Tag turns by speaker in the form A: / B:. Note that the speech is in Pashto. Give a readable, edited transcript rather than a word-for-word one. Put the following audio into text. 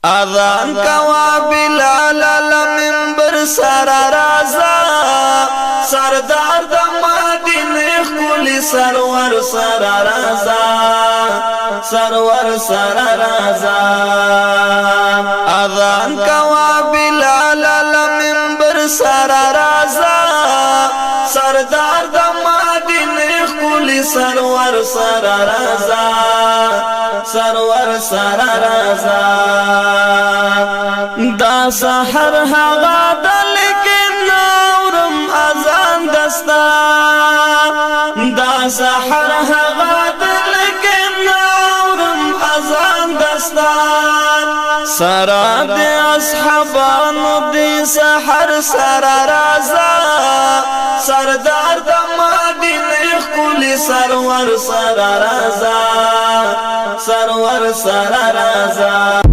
A: اذان کوا بلال المنبر سر رازا سردار د مدینه خلی سرور سر رازا سرور سر رازا اذان کوا بلال المنبر سر رازا سردار د مدینه خلی سرور سر رازا سرور سر رازا دا سحر هوا دل کې نورم اذان دستا دا سحر هوا دل کې نورم اذان دستا سرا د اصحابانو د سحر سر رازا سردار د مدینه خلی سرور سر رازا سرور سر رازا